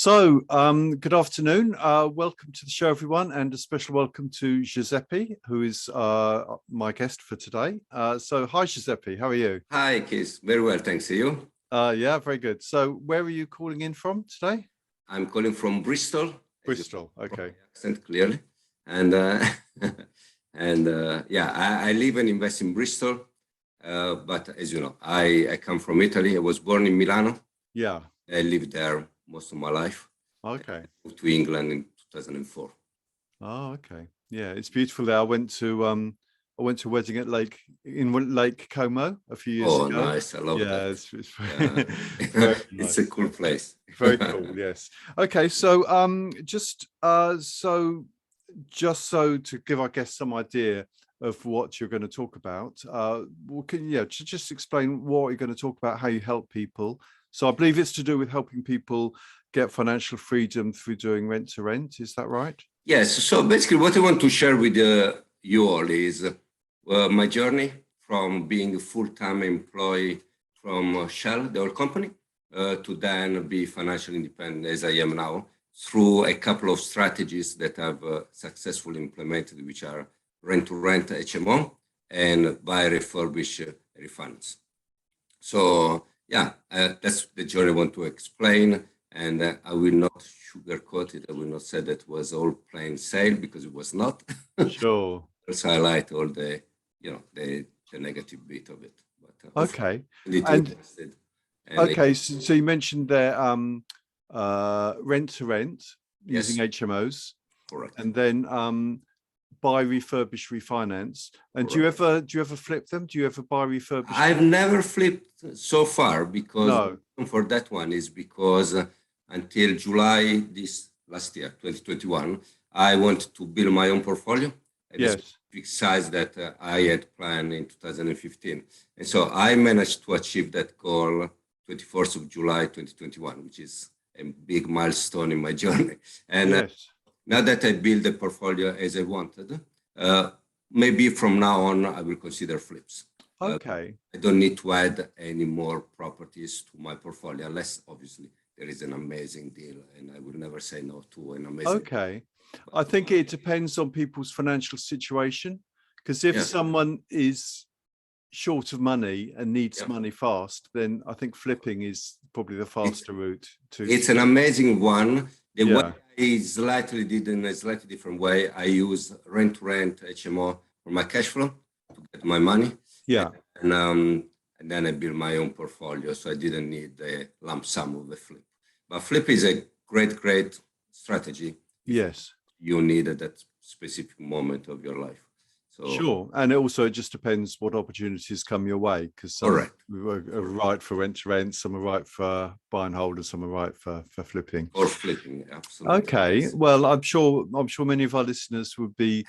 Good afternoon. Welcome to the show, everyone, and a special welcome to Giuseppe, who is my guest for today. Hi, Giuseppe. How are you? Hi, Keith. Very well, thanks. To you? Yeah, very good. So, where are you calling in from today? I'm calling from Bristol. Bristol. Okay. Accent clearly, and I live and invest in Bristol. But as you know, I come from Italy. I was born in Milano. Yeah. I lived there most of my life. Okay. I moved to England in 2004. Oh, okay. Yeah, it's beautiful there. I went to a wedding at Lake Como a few years ago. Oh, nice! I love that. Yeah, it's very it's nice. a cool place. Very cool. Yes. Okay. So just so to give our guests some idea of what you're going to talk about, can you just explain what you're going to talk about, how you help people? So I believe it's to do with helping people get financial freedom through doing rent to rent. Is that right? Yes. So basically, what I want to share with you all is my journey from being a full-time employee from Shell, the oil company, to then be financially independent as I am now through a couple of strategies that I've successfully implemented, which are rent-to-rent HMO and buy, refurbish, refinance. So yeah, that's the journey I want to explain, and I will not sugarcoat it. I will not say that it was all plain sail, because it was not. Sure. Let's highlight all the negative bit of it. But okay. Okay, so you mentioned there rent to rent using HMOs. Correct. And then buy, refurbish, refinance. And Correct. do you ever flip them? Do you ever buy, refurbish? I've never flipped so far, because no. For that one is because until July this last year, 2021, I wanted to build my own portfolio at the specific size that I had planned in 2015. And so I managed to achieve that goal 24th of July, 2021, which is a big milestone in my journey. And now that I build the portfolio as I wanted, maybe from now on, I will consider flips. Okay. I don't need to add any more properties to my portfolio, unless obviously there is an amazing deal, and I will never say no to an amazing deal. I think it depends on people's financial situation, because if someone is short of money and needs money fast, then I think flipping is probably the faster route to. It's an amazing one. The way I slightly did in a slightly different way, I use rent-to-rent HMO for my cash flow to get my money. Yeah. And then I built my own portfolio, so I didn't need the lump sum of the flip. But flip is a great strategy. Yes. You need at that specific moment of your life. So, sure. And it also just depends what opportunities come your way, because some are right for rent to rent, some are right for buy and hold, and some are right for flipping. Or flipping, absolutely. Okay. Well, I'm sure many of our listeners would be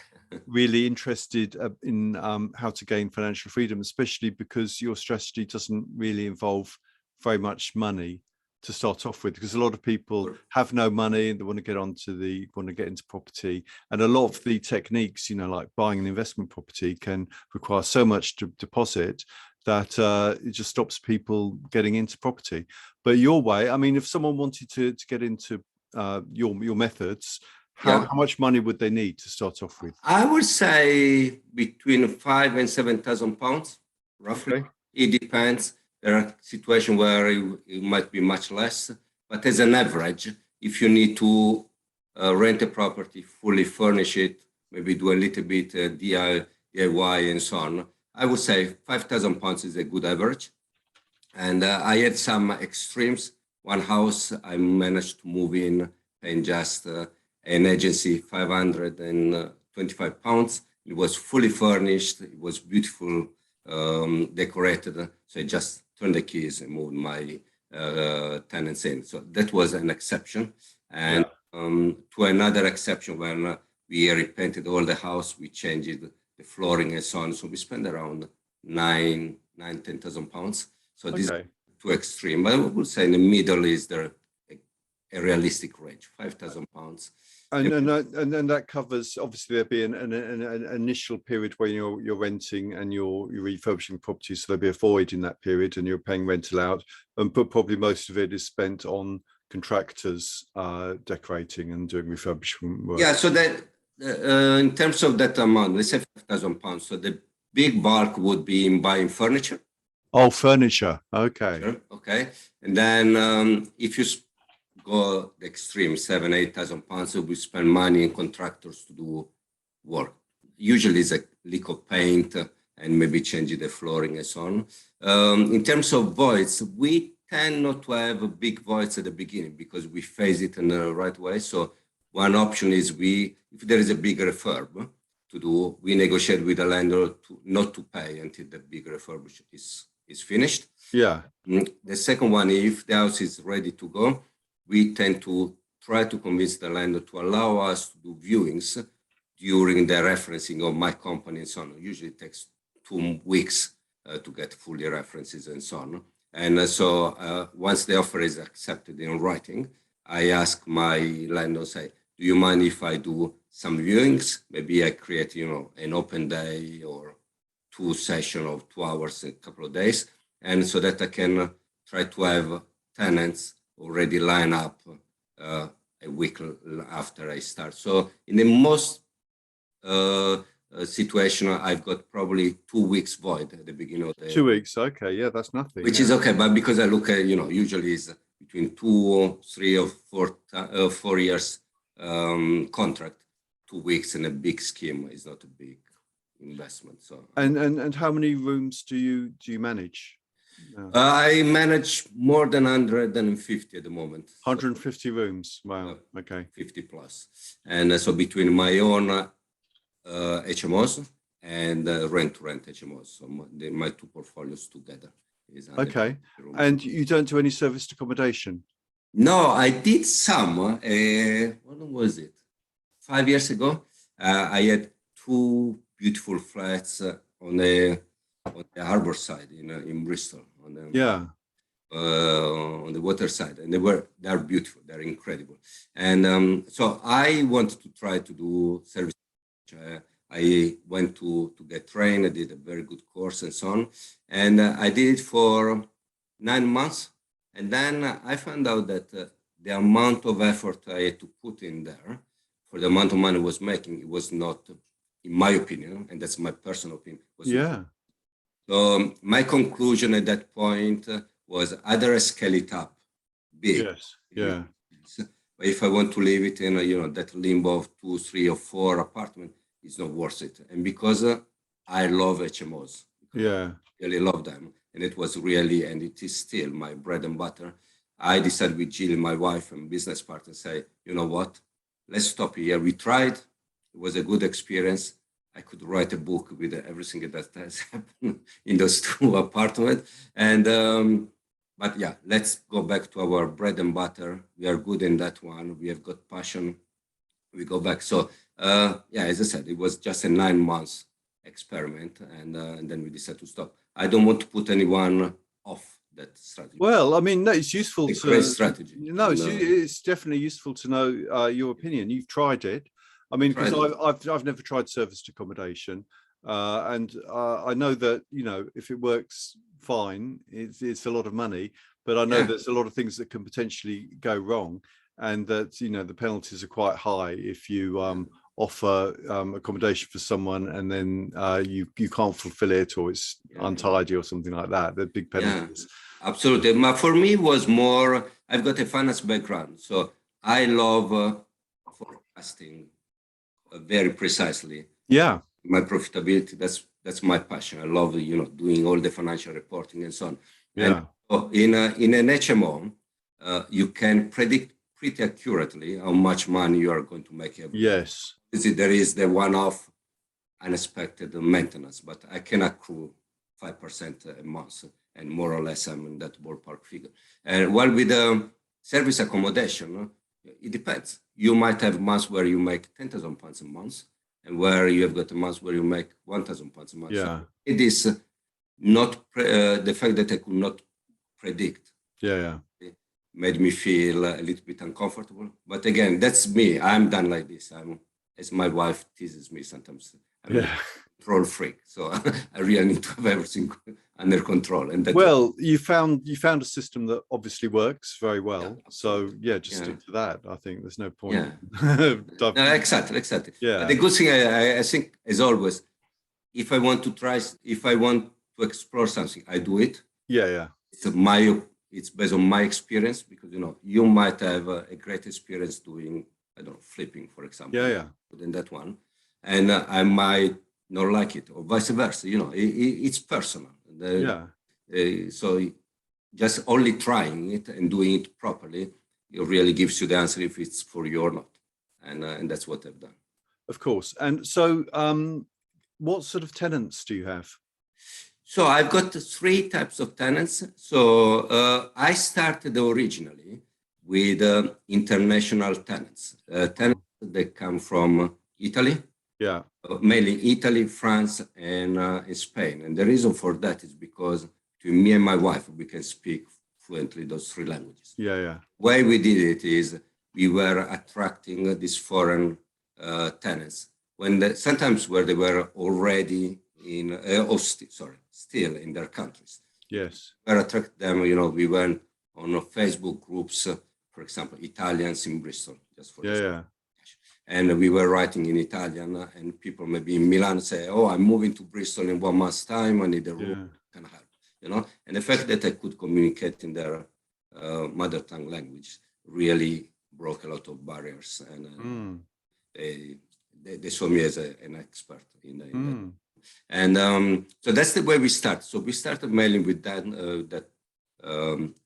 really interested in how to gain financial freedom, especially because your strategy doesn't really involve very much money to start off with, because a lot of people have no money and they want to get into property, and a lot of the techniques, like buying an investment property, can require so much deposit that it just stops people getting into property. But your way, I mean, if someone wanted to get into your methods, how much money would they need to start off with? I would say between £5,000 and £7,000, roughly. Okay. It depends. There are situations where it might be much less, but as an average, if you need to rent a property, fully furnish it, maybe do a little bit DIY and so on, I would say £5,000 is a good average. And I had some extremes. One house I managed to move in paying just an agency £525. It was fully furnished. It was beautiful, decorated. So I just turned the keys and moved my tenants in. So that was an exception. And to another exception, when we repainted all the house, we changed the flooring and so on. So we spent around £10,000. So this is too extreme. But I would say in the middle is there a realistic range, £5,000. And then that covers, obviously there'll be an initial period where you're renting and you're refurbishing properties, so there'll be a void in that period and you're paying rental out, but probably most of it is spent on contractors decorating and doing refurbishment work? Yeah, so that in terms of that amount, let's say £5,000. So the big bulk would be in buying furniture. Oh, furniture. Okay. Sure. Okay. And then if you go the extreme, £7,000-8,000, we spend money in contractors to do work. Usually it's a lick of paint and maybe changing the flooring and so on. In terms of voids, we tend not to have big voids at the beginning because we phase it in the right way. So one option is if there is a big refurb to do, we negotiate with the landlord not to pay until the big refurb is finished. Yeah. The second one, if the house is ready to go, we tend to try to convince the landlord to allow us to do viewings during the referencing of my company and so on. Usually it takes 2 weeks to get fully references and so on. And so once the offer is accepted in writing, I ask my landlord, say, do you mind if I do some viewings? Maybe I create, an open day or 2 sessions of 2 hours in a couple of days. And so that I can try to have tenants already line up a week after I start. So in the most situation, I've got probably 2 weeks void at the beginning of the 2 weeks. Okay. Yeah, that's nothing. Which is okay. But because I look at, usually is between 2, 3 or 4 years contract, 2 weeks in a big scheme is not a big investment. So and how many rooms do you manage? I manage more than 150 at the moment. 150 rooms. Wow. Okay. 50 plus. And so between my own HMOs and rent-to-rent HMOs. So my 2 portfolios together. Okay. And you don't do any serviced accommodation? No, I did some. When was it? 5 years ago. I had 2 beautiful flats on the harbor side in Bristol. On the water side, and they are beautiful. They're incredible. And so I wanted to try to do service. I went to get trained. I did a very good course and so on. And I did it for 9 months. And then I found out that the amount of effort I had to put in there for the amount of money I was making, it was not, in my opinion, and that's my personal opinion. So my conclusion at that point was either I scale it up big. Yes. Yeah. But if I want to leave it in, that limbo of 2, 3, or 4 apartments, it's not worth it. And because I love HMOs, yeah, I really love them, and it was really, and it is still my bread and butter. I decided with Jill, my wife and business partner, say, you know what, let's stop here. We tried. It was a good experience. I could write a book with everything that has happened in those 2 apartments. And but yeah, let's go back to our bread and butter. We are good in that one. We have got passion. We go back. So yeah, as I said, it was just a 9 months experiment, and then we decided to stop. I don't want to put anyone off that strategy. Well, I mean, no, it's useful to great strategy. No, it's definitely useful to know your opinion. You've tried it. I mean, because I've never tried serviced accommodation, and I know that if it works fine, it's a lot of money. But I know there's a lot of things that can potentially go wrong, and that the penalties are quite high if you offer accommodation for someone and then you can't fulfill it, or it's untidy or something like that. They're big penalties. Yeah, absolutely. But for me, it was more. I've got a finance background, so I love forecasting very precisely. Yeah, my profitability. That's my passion. I love doing all the financial reporting and so on. Yeah. And so in an HMO, you can predict pretty accurately how much money you are going to make every year. Yes. There is the one-off unexpected maintenance, but I can accrue 5% a month, and more or less I'm in that ballpark figure. And while with service accommodation, it depends. You might have months where you make £10,000 a month, and where you have got a month where you make £1,000 a month. Yeah. So it is not the fact that I could not predict. Yeah. Made me feel a little bit uncomfortable. But again, that's me. I'm done like this. As my wife teases me sometimes. control freak, so I really need to have everything under control. And that, well, you found a system that obviously works very well. So yeah, just yeah. stick to that. I think there's no point. Yeah. No, exactly. Yeah. But the good thing, I think, as always, if I want to explore something, I do it. Yeah. It's based on my experience, because you might have a great experience doing, I don't know, flipping, for example. Yeah. Than that one, and I might not like it, or vice versa. It's personal. So just only trying it and doing it properly, it really gives you the answer if it's for you or not, and that's what I've done. Of course. And so, what sort of tenants do you have? So I've got 3 types of tenants. So I started originally with international tenants, tenants that come from Italy, mainly Italy, France, and Spain. And the reason for that is because between me and my wife, we can speak fluently those 3 languages. The way we did it is we were attracting these foreign tenants sometimes where they were already in, still in their countries. Yes. We attract them. We went on Facebook groups, for example, Italians in Bristol, just for this. And we were writing in Italian, and people maybe in Milan say, "Oh, I'm moving to Bristol in 1 month's time. I need a room. Can I help?" And the fact that I could communicate in their mother tongue language really broke a lot of barriers, and they saw me as an expert in that. And so that's the way we start. So we started mainly with that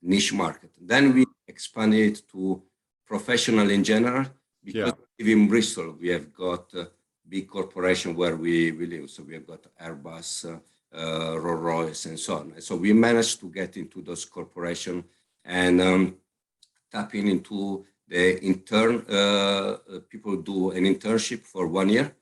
niche market. Then we expanded to professional in general, because in Bristol we have got a big corporation where we live. So we have got Airbus, Rolls-Royce, and so on. And so we managed to get into those corporations and tapping into the intern. People do an internship for 1 year.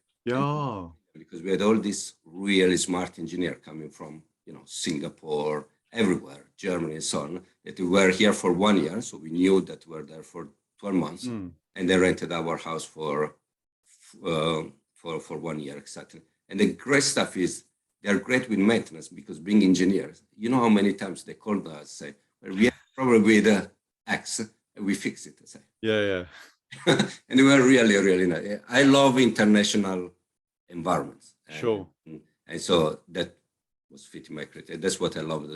Because we had all these really smart engineers coming from, Singapore, everywhere, Germany, and so on, that were here for 1 year. So we knew that we were there for 12 months, and they rented our house for 1 year exactly. And the great stuff is they're great with maintenance, because being engineers, you know how many times they called us, say, well, we have a problem with X, and we fix it. I say. And they were really, really nice. I love international environments. And so that was fitting my criteria. That's what I loved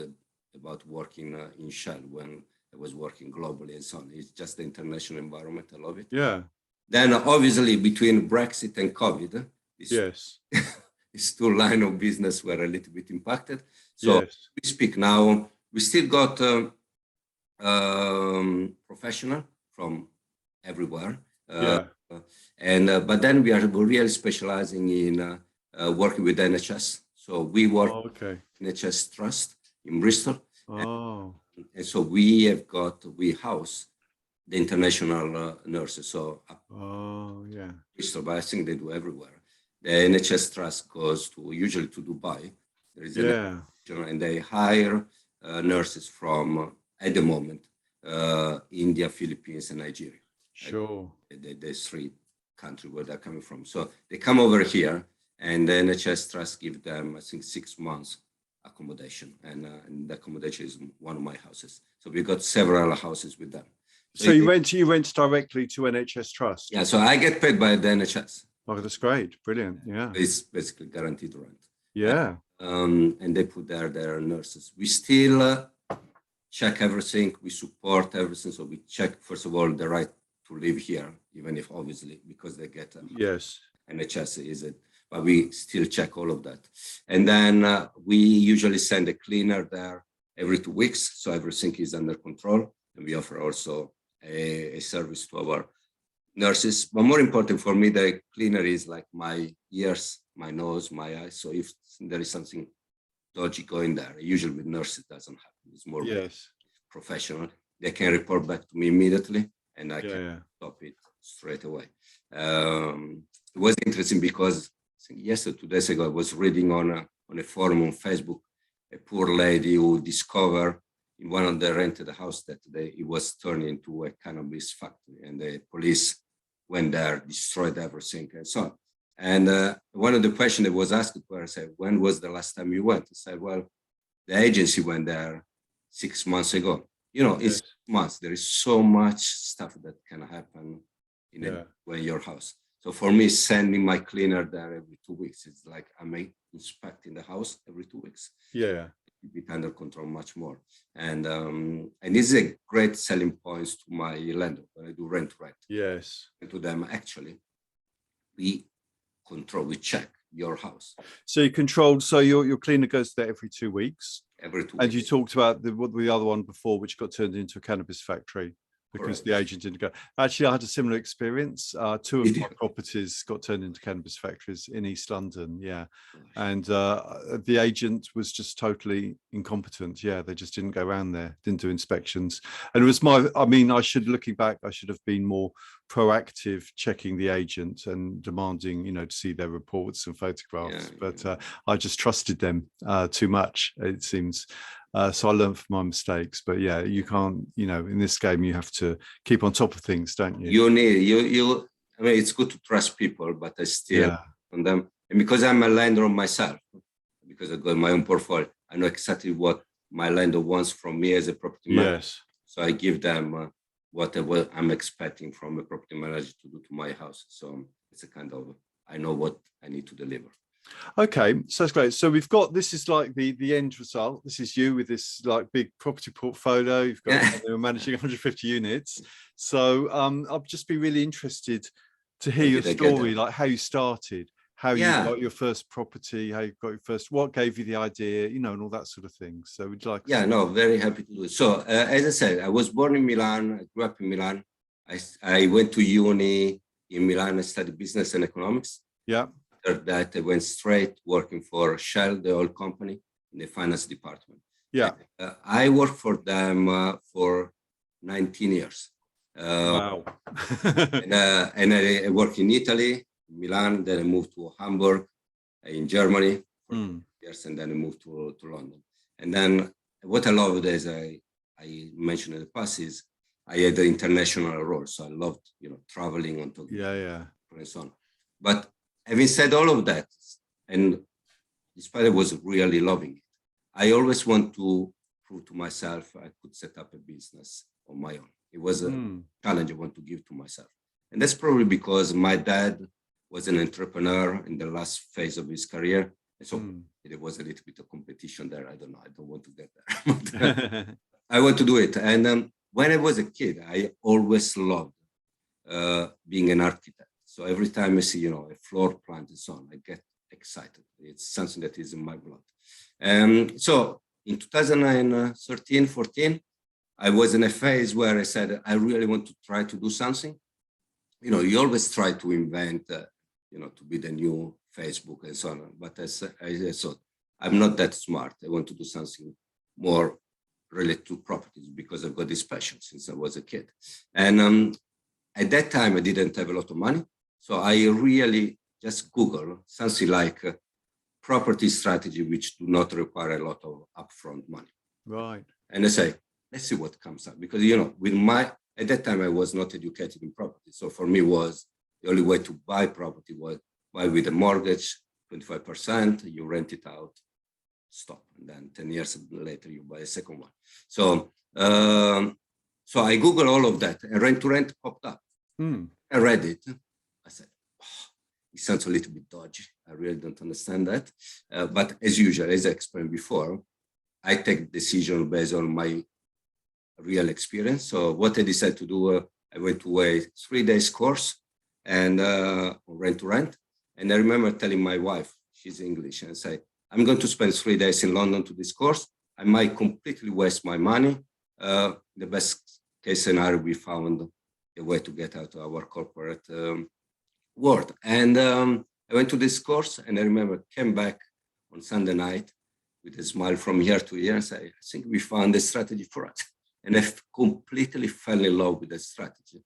about working in Shell when I was working globally and so on. It's just the international environment. I love it. Then obviously between Brexit and COVID, these 2 lines of business were a little bit impacted. So we speak now, we still got professional from everywhere. But then we are really specializing in working with NHS. So we work NHS Trust in Bristol. And so we house the international nurses. So Bristol, but I think they do everywhere. The NHS Trust goes usually to Dubai. There is and they hire nurses from, at the moment, India, Philippines, and Nigeria. There's 3 countries where they're coming from. So they come over here, and the NHS Trust give them, I think, 6 months accommodation, and the accommodation is one of my houses. So we got several houses with them. So you rent directly to NHS Trust? Yeah, so I get paid by the NHS. Oh, that's great. Brilliant. Yeah. It's basically guaranteed rent. And they put there their nurses. We still check everything. We support everything. So we check, first of all, the right to live here, even if obviously because they get NHS is it, but we still check all of that. And then we usually send a cleaner there every 2 weeks, so everything is under control. And we offer also a service to our nurses. But more important for me, the cleaner is like my ears, my nose, my eyes. So if there is something dodgy going there, usually with nurses it doesn't happen. It's more professional. They can report back to me immediately, and I can stop it straight away. It was interesting because I think yesterday, 2 days ago, I was reading on a forum on Facebook, a poor lady who discovered in one of the rented house that it was turned into a cannabis factory, and the police went there, destroyed everything and so on. And one of the questions that was asked where I said, when was the last time you went? I said, well, the agency went there 6 months ago. You know, it's months. There is so much stuff that can happen in your house. So for me, sending my cleaner there every 2 weeks, it's like I'm inspecting the house every 2 weeks. Yeah. Keep it under control much more. And this is a great selling point to my landlord when I do rent. Yes. And to them, actually, we check your house. So you controlled, so your cleaner goes there every 2 weeks. Every 2 weeks. And you talked about the other one before, which got turned into a cannabis factory because the agent didn't go. Actually, I had a similar experience. 2 of my properties got turned into cannabis factories in East London. Yeah. And the agent was just totally incompetent. Yeah. They just didn't go around there, didn't do inspections. And it was looking back, I should have been more proactive, checking the agent and demanding, to see their reports and photographs. But I just trusted them too much, it seems. So I learned from my mistakes, but yeah, you can't, in this game, you have to keep on top of things, don't you? I mean, it's good to trust people, but I still on them. And because I'm a landlord myself, because I got my own portfolio, I know exactly what my landlord wants from me as a property manager. Yes. So I give them what I'm expecting from a property manager to do to my house. So it's a kind of, I know what I need to deliver. Okay, so that's great. So we've got, this is like the end result. This is you with this like big property portfolio. You've got managing 150 units. So I'll just be really interested to hear your story, like how you started, how you got your first property, how you got your first, what gave you the idea, and all that sort of thing. So would you like? Yeah, no, very happy to do it. So as I said, I was born in Milan. I grew up in Milan. I went to uni in Milan. I studied business and economics. Yeah. After that, I went straight working for Shell, the oil company, in the finance department. Yeah. I worked for them for 19 years. Wow. and I worked in Italy, Milan, then I moved to Hamburg, in Germany for years, and then I moved to London. And then what I loved, as I mentioned in the past, is I had the international role. So I loved, traveling on talking and so on. But having said all of that, and despite I was really loving it, I always want to prove to myself I could set up a business on my own. It was a challenge I want to give to myself. And that's probably because my dad was an entrepreneur in the last phase of his career. And so there was a little bit of competition there. I don't know. I don't want to get there. I want to do it. And when I was a kid, I always loved being an architect. So every time I see, a floor plan and so on, I get excited. It's something that is in my blood. So in 2013, 14, I was in a phase where I said, I really want to try to do something. You always try to invent, to be the new Facebook and so on. But I thought, I'm not that smart. I want to do something more related to properties because I've got this passion since I was a kid. And at that time, I didn't have a lot of money. So I really just Google something like property strategy, which do not require a lot of upfront money. Right. And I say, let's see what comes up. Because, at that time, I was not educated in property. So for me was the only way to buy property was buy with a mortgage, 25%, you rent it out, stop. And then 10 years later, you buy a second one. So I Googled all of that and rent to rent popped up. I read it. I said, it sounds a little bit dodgy. I really don't understand that. But as usual, as I explained before, I take decision based on my real experience. So what I decided to do, I went to a 3-day course and rent to rent. And I remember telling my wife, she's English, and say, I'm going to spend 3 days in London to this course. I might completely waste my money. The best case scenario, we found a way to get out of our corporate world. And I went to this course, and I remember came back on Sunday night with a smile from ear to ear and say, I think we found a strategy for us. And I completely fell in love with the strategy.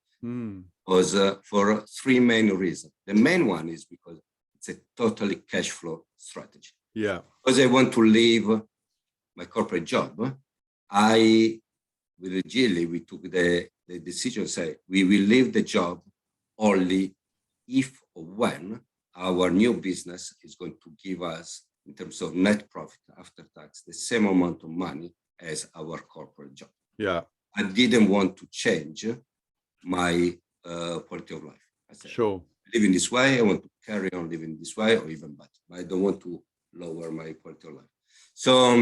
Was for 3 main reasons. The main one is because it's a totally cash flow strategy. Yeah. Because I want to leave my corporate job. With Gilly, we took the decision, say, we will leave the job only if or when our new business is going to give us, in terms of net profit after tax, the same amount of money as our corporate job. Yeah. I didn't want to change my quality of life. I said, Sure. I live in this way. I want to carry on living this way, or even better. I don't want to lower my quality of life. So,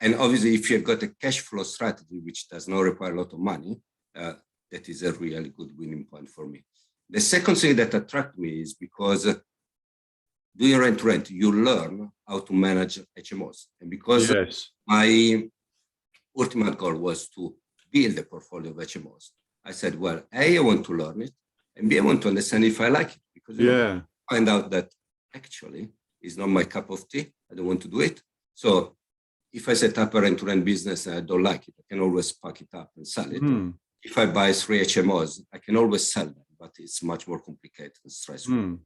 and obviously, if you've got a cash flow strategy, which does not require a lot of money, that is a really good winning point for me. The second thing that attracted me is because doing rent-to-rent, you learn how to manage HMOs. And because my ultimate goal was to build a portfolio of HMOs, I said, well, A, I want to learn it, and B, I want to understand if I like it. Because you know, I find out that actually it's not my cup of tea. I don't want to do it. So if I set up a rent-to-rent business and I don't like it, I can always pack it up and sell it. If I buy 3 HMOs, I can always sell them, but it's much more complicated and stressful.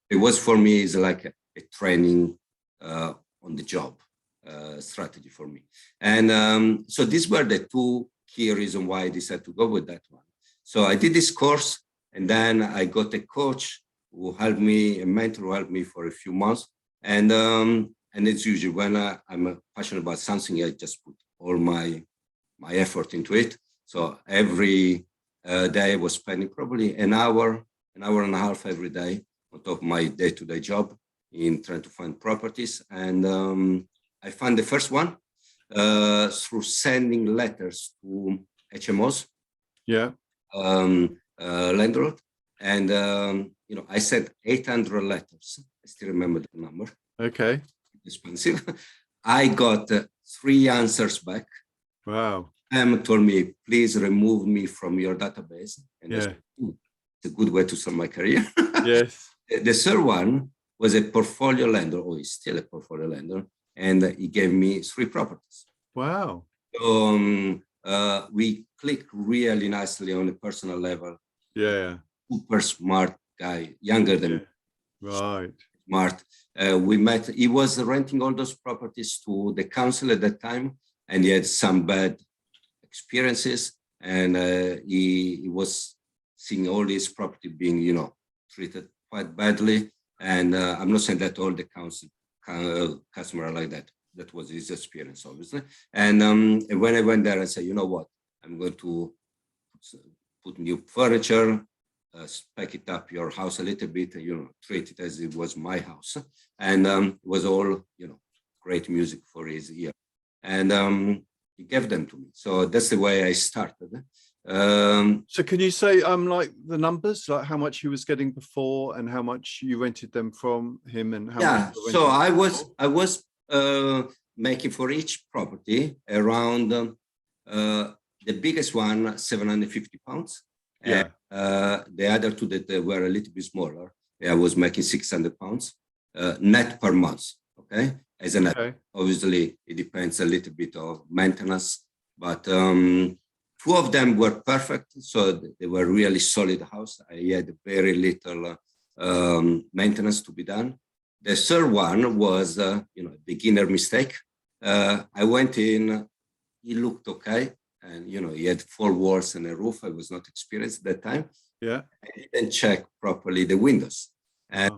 It was, for me, is like a training on the job strategy for me. And so these were the 2 key reasons why I decided to go with that one. So I did this course, and then I got a coach who helped me, a mentor who helped me for a few months. And it's usually when I'm passionate about something, I just put all my effort into it. So every day I was spending probably an hour and a half every day on top of my day-to-day job in trying to find properties. And I found the first one through sending letters to HMOs, landlord. And, you know, I sent 800 letters. I still remember the number. Okay. Expensive. I got 3 answers back. Wow. Told me, please remove me from your database. And that's a good way to start my career. Yes. The third one was a portfolio lender, or is still a portfolio lender, and he gave me 3 properties. Wow. So we clicked really nicely on a personal level. Yeah. Super smart guy, younger than me. Right. Smart. We met. He was renting all those properties to the council at that time, and he had some bad experiences, and he was seeing all his property being, you know, treated quite badly. And I'm not saying that all the council customers are like that. That was his experience, obviously. And when I went there, I said, you know what, I'm going to put new furniture, spec it up your house a little bit, you know, treat it as it was my house. And it was all, you know, great music for his ear. And he gave them to me. So that's the way I started. So can you say like the numbers, like how much he was getting before and how much you rented them from him, and how much so I was making for each property around the biggest one, 750 pounds. Yeah. The other 2 that were a little bit smaller, I was making 600 pounds net per month. Okay. As a net. Obviously, it depends a little bit of maintenance, but 2 of them were perfect. So they were really solid house. I had very little maintenance to be done. The third one was, you know, beginner mistake. I went in, he looked okay. And, you know, he had 4 walls and a roof. I was not experienced at that time. Yeah. I didn't check properly the windows. And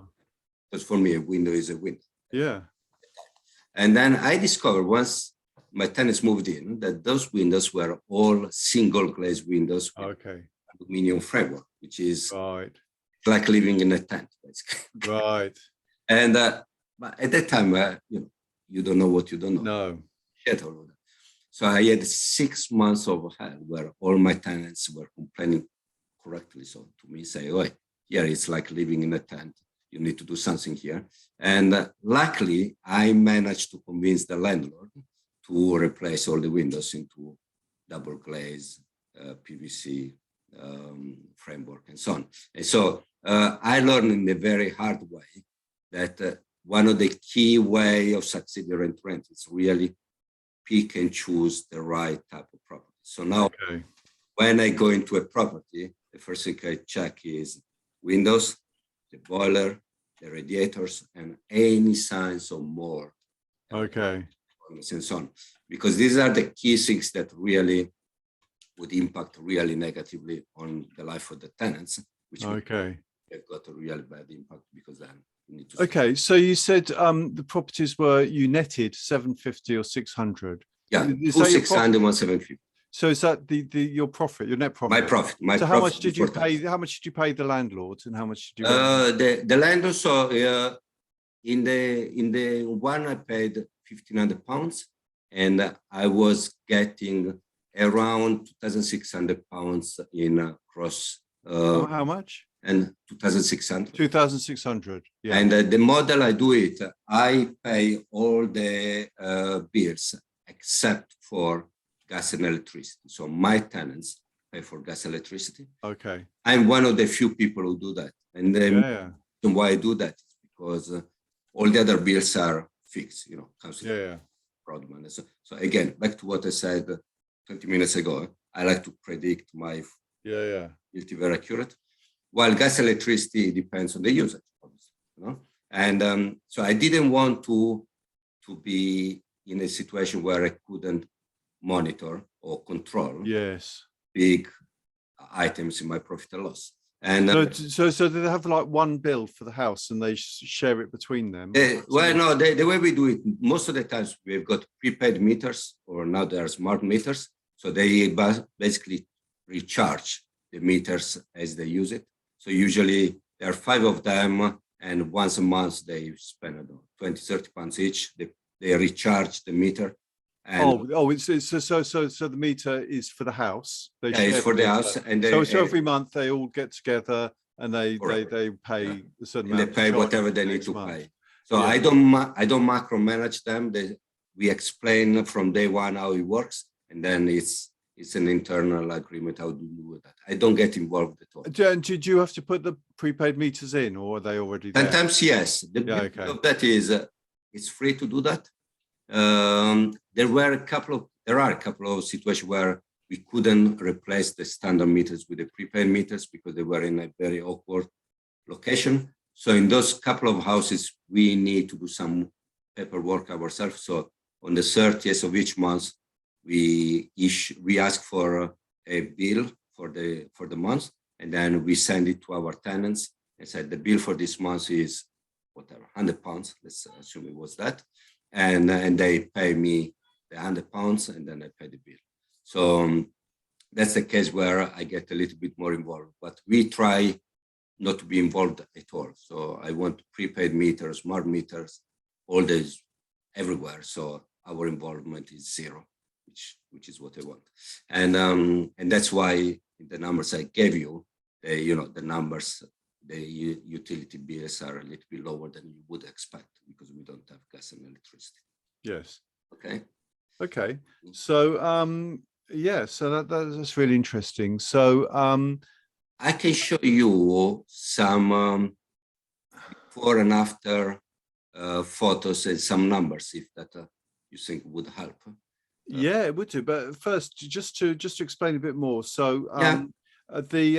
because for me, a window is a window. Yeah. And then I discovered once my tenants moved in that those windows were all single glazed windows with aluminum framework, which is like living in a tent, basically. Right. And but at that time, you know, you don't know what you don't know. No. So I had 6 months of hell where all my tenants were complaining correctly. So to me, say, oh, here it's like living in a tent. You need to do something here. And luckily, I managed to convince the landlord to replace all the windows into double glaze, PVC framework, and so on. And so I learned in a very hard way that one of the key way of succeeding rent is really pick and choose the right type of property. So now when I go into a property, the first thing I check is windows, the boiler, the radiators, and any signs of mold. And so on. Because these are the key things that really would impact really negatively on the life of the tenants, which they've got a really bad impact because then You need to see. Okay, so you said the properties were you netted 750 or 600. Yeah, Is two that your 600, profit? 750. So is that the your profit, your net profit? My profit. My So profit how much did you before pay? tax. How much did you pay the landlords, and how much did you rent? The landlord. So in the one I paid £1,500, and I was getting around £2,600 in gross. How much? And 2,600. 2,600. Yeah. And the model I do it, I pay all the bills except for gas and electricity. So my tenants pay for gas and electricity. Okay. I'm one of the few people who do that. And the reason why I do that is because all the other bills are fixed, council, broadband. So again, back to what I said 20 minutes ago, I like to predict my utility very accurate. While gas electricity depends on the usage, obviously, And so I didn't want to be in a situation where I couldn't monitor or control big items in my profit and loss. And so do they have like one bill for the house and they share it between them? Well, no, the way we do it, most of the times we've got prepaid meters, or now they are smart meters. So they basically recharge the meters as they use it. So usually there are 5 of them, and once a month they spend 20, 30 pounds each. They recharge the meter. And it's so the meter is for the house. It's for the house, and so every month they all get together and they pay a certain amount. They pay whatever they need to pay. So I don't macromanage them. We explain from day one how it works, and then it's an internal agreement how to do that. I don't get involved at all. Did you have to put the prepaid meters in, or are they already there? Sometimes yes. The beauty of that is it's free to do that. There are a couple of situations where we couldn't replace the standard meters with the prepaid meters because they were in a very awkward location. So in those couple of houses, we need to do some paperwork ourselves. So on the 30th of each month, we ask for a bill for the month, and then we send it to our tenants and said the bill for this month is whatever, £100. Let's assume it was that, and they pay me the £100, and then I pay the bill. So that's the case where I get a little bit more involved, but we try not to be involved at all. So I want prepaid meters, smart meters, all days, everywhere. So our involvement is zero. Which is what I want, and that's why in the numbers I gave you, the numbers, the utility bills are a little bit lower than you would expect because we don't have gas and electricity. Yes. Okay. So so that's really interesting. So I can show you some before and after photos and some numbers if that you think would help. Yeah, it would do. But first, just to explain a bit more. So the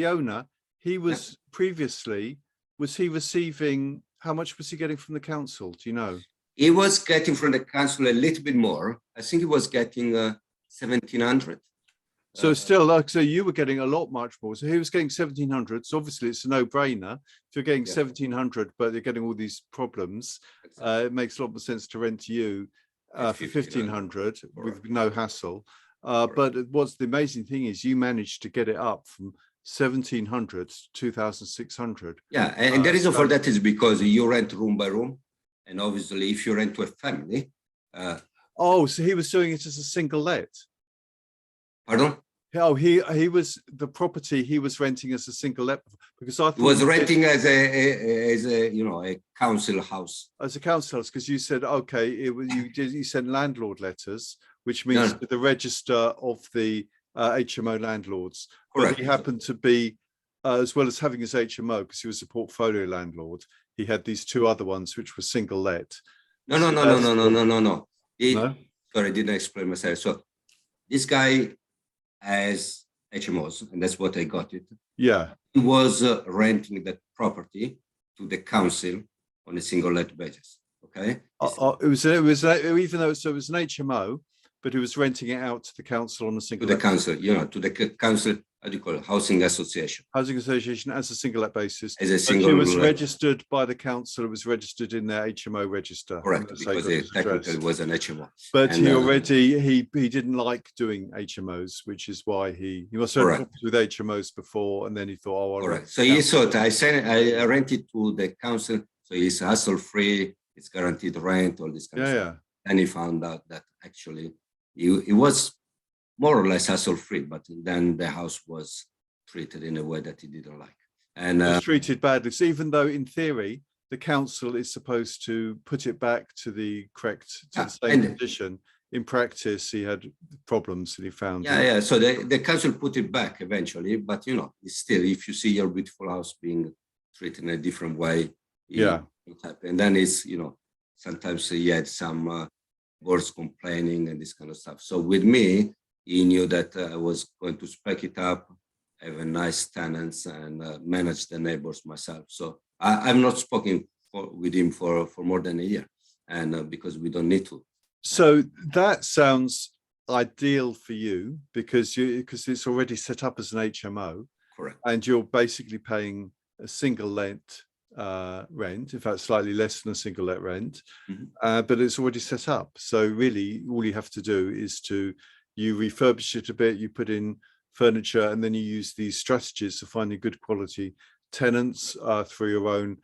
owner, he was previously, was he receiving, how much was he getting from the council? Do you know? He was getting from the council a little bit more. I think he was getting 1,700. So still, like, so you were getting a lot much more. So he was getting 1,700. So obviously it's a no-brainer. If you're getting 1,700, but you're getting all these problems, it makes a lot more sense to rent to you for 1,500 with no hassle. But what's the amazing thing is you managed to get it up from 1,700 to 2,600. Yeah, and the reason for that is because you rent room by room, and obviously if you rent to a family. So he was doing it as a single let. Pardon? Oh, he was the property he was renting as a single let, because I thought he was renting as a council house. As a council house, because you said you sent landlord letters, which means the register of the HMO landlords. Correct. But he happened to be, as well as having his HMO, because he was a portfolio landlord, he had these 2 other ones which were single let. No. Sorry, I didn't explain myself. So this guy has HMOs, and that's what I got it. Yeah. He was renting that property to the council on a single let basis. Okay. It was even though it was an HMO, but he was renting it out to the council on a single. To the council, to the council how do you call it, housing association. Housing association as a single let basis. As a But single it was let. registered by the council. It was registered in their HMO register. Correct, So because it technically was an HMO. But And, he didn't like doing HMOs, which is why he must have had Correct. problems with HMOs before, and then he thought, oh, I'll correct. So he thought I rented to the council, so it's hassle free, it's guaranteed rent, all this kind of stuff. And he found out that actually it was more or less hassle free, but then the house was treated in a way that he didn't like. And it was treated badly. So even though in theory the council is supposed to put it back to the correct, to the same condition, in practice he had problems and he found so the council put it back eventually, but you know, it's still, if you see your beautiful house being treated in a different way, it happened. And then it's, you know, sometimes he had some words complaining and this kind of stuff. So with me, he knew that I was going to spec it up, have a nice tenants, and manage the neighbors myself. So I've not spoken with him for more than a year, and because we don't need to. So that sounds ideal for you because it's already set up as an HMO. Correct. And you're basically paying a single let rent, in fact, slightly less than a single let rent, but it's already set up. So really, all you have to do is you refurbish it a bit, you put in furniture, and then you use these strategies of finding good quality tenants through your own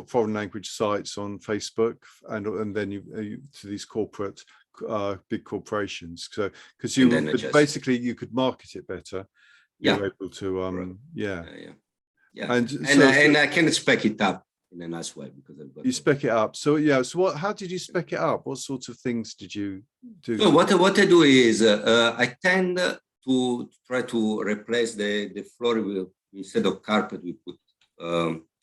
foreign language sites on Facebook, and then you to these corporate big corporations. So because you could, basically you could market it better. You're able to and I can spec it up in a nice way because I've got spec it up. So so how did you spec it up? What sorts of things did you do? So what I do is I tend to try to replace the flooring with, instead of carpet, we put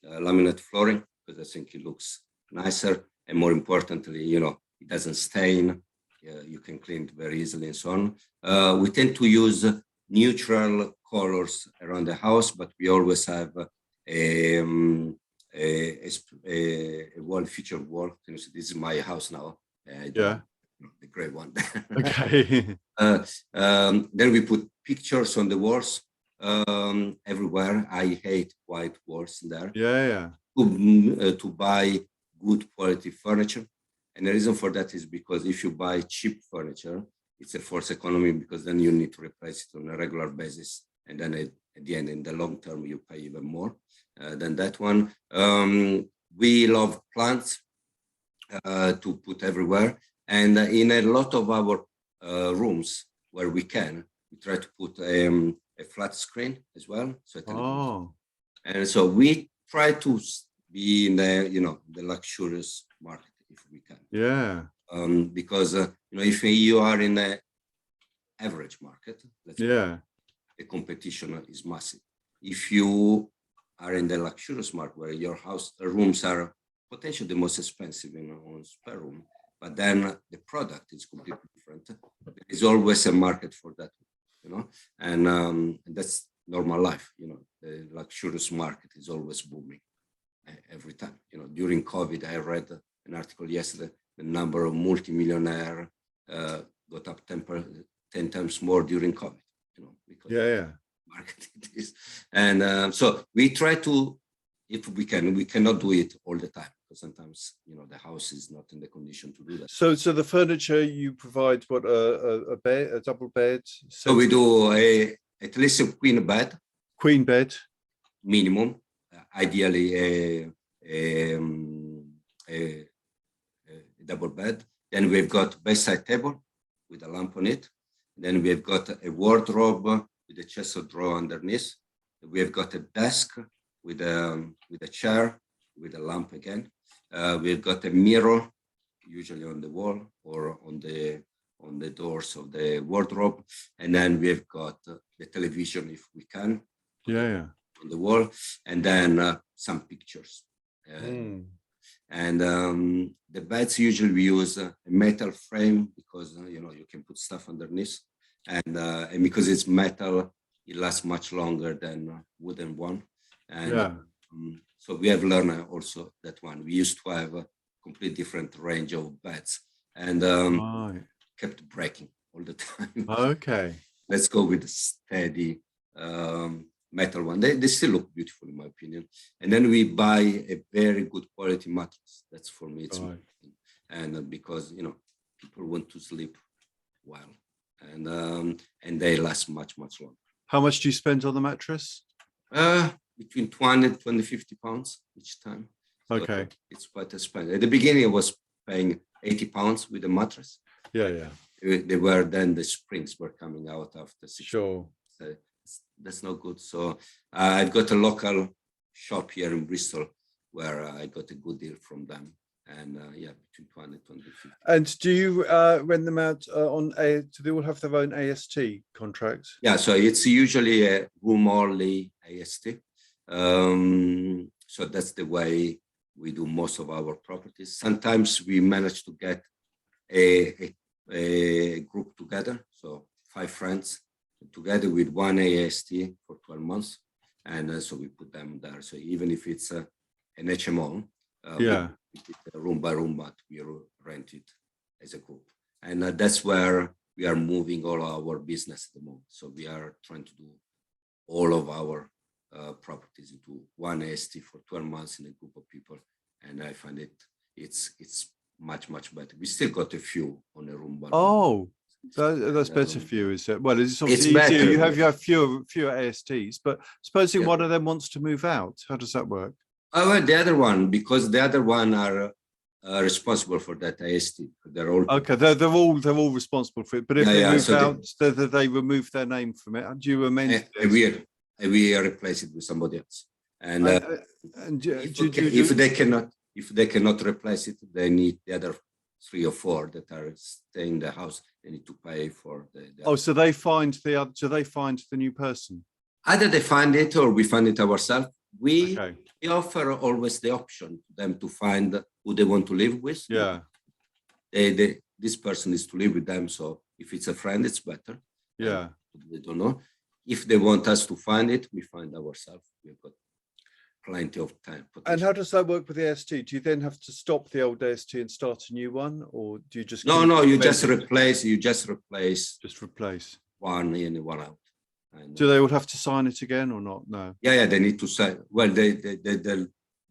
laminate flooring because I think it looks nicer, and more importantly, you know, it doesn't stain. You can clean it very easily and so on. We tend to use neutral colors around the house, but we always have a wall, featured wall. This is my house now. The gray one. Okay. Then we put pictures on the walls everywhere. I hate white walls there. To buy good quality furniture, and the reason for that is because if you buy cheap furniture, it's a false economy, because then you need to replace it on a regular basis, and then at the end, in the long term, you pay even more than that one. We love plants to put everywhere, and in a lot of our rooms where we can, we try to put a flat screen as well. So and so we try to be in the, you know, the luxurious market if we can. Because you know, if you are in the average market, the competition is massive. If you are in the luxurious market where your house rooms are potentially the most expensive in a spare room, but then the product is completely different, there is always a market for that, you know, and that's normal life. You know, the luxurious market is always booming every time. You know, during COVID, I read an article yesterday, the number of multimillionaires got up 10 times more during COVID, you know, because market it is. And so we try to, if we can, we cannot do it all the time, because sometimes, you know, the house is not in the condition to do that. So the furniture you provide, what, a bed, a double bed? So we do at least a queen bed. Queen bed. Minimum, ideally a double bed. Then we've got bedside table with a lamp on it. Then we've got a wardrobe with a chest of drawer underneath. We've got a desk with a chair with a lamp again. We've got a mirror, usually on the wall or on the doors of the wardrobe. And then we've got the television, if we can, on the wall, and then some pictures. And the beds, usually we use a metal frame because you know, you can put stuff underneath, and because it's metal, it lasts much longer than wooden one. And so we have learned also that one. We used to have a complete different range of beds, and kept breaking all the time. let's go with the steady metal one. They still look beautiful in my opinion. And then we buy a very good quality mattress. That's for me, it's Right. and because people want to sleep well, and they last much longer. How much do you spend on the mattress? Between 20 and 50 pounds each time. So Okay. it's quite expensive. At the beginning, I was paying 80 pounds with the mattress. Yeah. They were then the springs were coming out after 6 Sure. months. So that's not good. So I've got a local shop here in Bristol where I got a good deal from them. And between 20 and 50. And do you rent them out on do they all have their own AST contract? Yeah, so it's usually a room only AST. So that's the way we do most of our properties. Sometimes we manage to get a group together, so 5 friends together with one AST for 12 months. And so we put them there. So even if it's an HMO, room by room, but we rent it as a group. And that's where we are moving all our business at the moment. So we are trying to do all of our properties into one AST for 12 months in a group of people. And I find it's much better. We still got a few on a room by room. Oh, that's better for you, is it? Well, it's obviously It's better. You have fewer ASTs, but supposing one of them wants to move out, how does that work? Oh, well, the other one, because the other one are responsible for that AST. They're all okay. They're all responsible for it. But if they move so out, they remove their name from it. Do you amend? We replace it with somebody else. And if they cannot replace it, they need the other 3 or 4 that are staying in the house. They need to pay for the so they find the new person. Either they find it or we find it ourselves. We offer always the option to them to find who they want to live with. Yeah. This person is to live with them. So if it's a friend, it's better. Yeah. They don't know. If they want us to find it, we find ourselves. We've got plenty of time. And how does that work with the AST? Do you then have to stop the old AST and start a new one, or do you just no? You just replace. Just replace one in and one out. And, do they all have to sign it again or not? No. Yeah, they need to sign. Well, they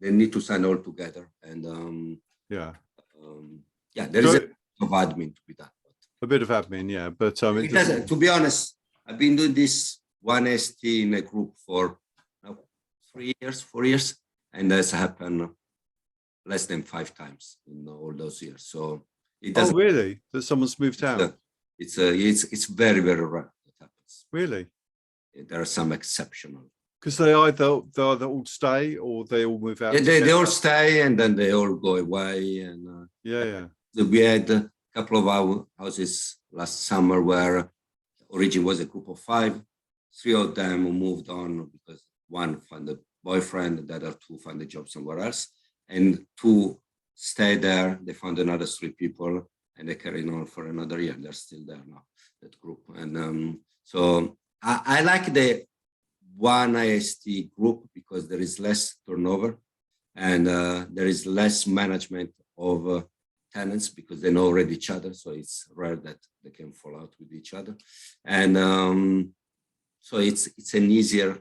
need to sign all together, and there is a bit of admin to be done. A bit of admin, yeah, but it doesn't. To be honest, I've been doing this one ST in a group for 3 years, 4 years, and that's happened less than 5 times in all those years. So it doesn't. Oh, really? That someone's moved out? It's very rare that happens. Really? There are some exceptional. Because they either all stay or they all move out. They all stay and then they all go away. And we had a couple of our houses last summer where origin was a group of 5. 3 of them moved on because one found a boyfriend, the other 2 found a job somewhere else, and 2 stayed there. They found another 3 people, and they carried on for another year. They're still there now, that group. And so I like the one IST group because there is less turnover, and there is less management of tenants because they know already each other. So it's rare that they can fall out with each other, and so it's an easier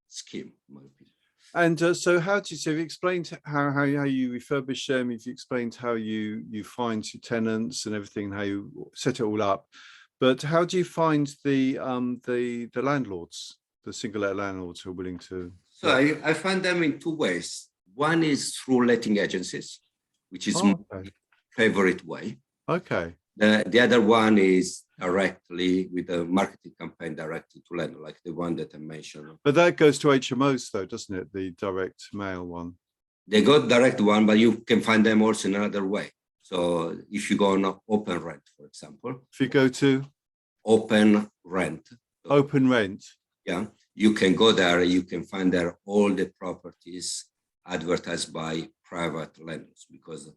scheme, in my opinion. And so you've explained how you refurbish them, you've explained how you find your tenants and everything, how you set it all up, but how do you find the landlords, the single let landlords who are willing to? So I find them in 2 ways. One is through letting agencies, which is my favorite way. Okay. The other one is directly with a marketing campaign directly to landlord, like the one that I mentioned. But that goes to HMOs though, doesn't it? The direct mail one. They got direct one, but you can find them also in another way. So if you go on open rent, for example. If you go to? Open rent. Open rent. Yeah, you can go there, you can find there all the properties advertised by private landlords because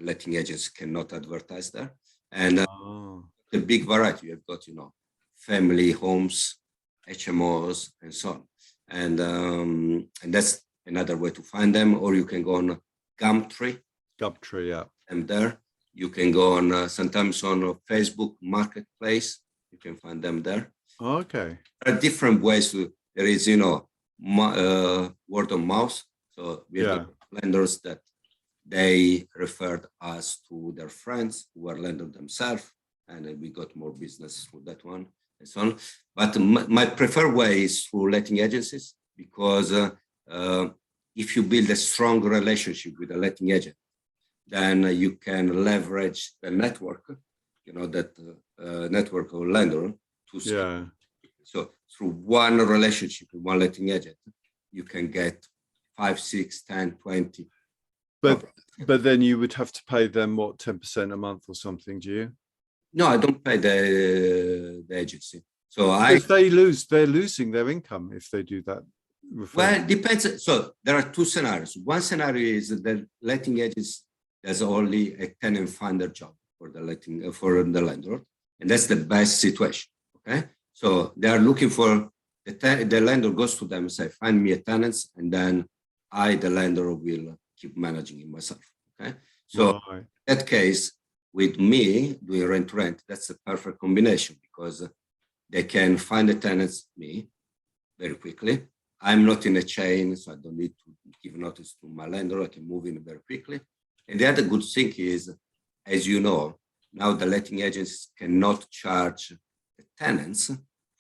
letting agents cannot advertise there. And the big variety, you've got, family homes, HMOs, and so on. And that's another way to find them. Or you can go on Gumtree. Gumtree, yeah. And there you can go on sometimes on a Facebook marketplace. You can find them there. Okay. There are different ways to, there is, you know, word of mouth. So we have lenders that they referred us to their friends who are lenders themselves, and we got more business through that one and so on. But my preferred way is through letting agencies, because if you build a strong relationship with a letting agent, then you can leverage the network, you know, that network of lender to so through one relationship with one letting agent, you can get 5, 6, 10, 20. But then you would have to pay them what, 10% a month or something, do you? No, I don't pay the agency. So if they lose, they're losing their income if they do that. Well, it depends. So there are two scenarios. One scenario is that the letting agents, there's only a tenant finder job for the letting for the landlord, and that's the best situation. Okay, so they are looking for the landlord goes to them and say, find me a tenant, and then I, the landlord, will keep managing it myself. Okay, so in that case, with me doing rent to rent, that's a perfect combination, because they can find the tenants me very quickly. I'm not in a chain, so I don't need to give notice to my landlord. I can move in very quickly. And the other good thing is, as you know, now the letting agents cannot charge the tenants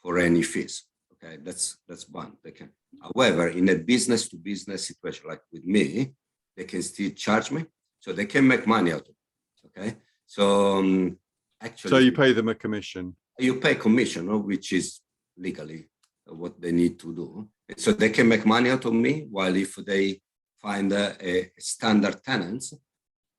for any fees. Okay, that's one. They can. However, in a business-to-business situation like with me, they can still charge me, so they can make money out of it. Okay, so actually, so you pay them a commission. You pay commission, which is legally what they need to do. So they can make money out of me, while if they find a standard tenants,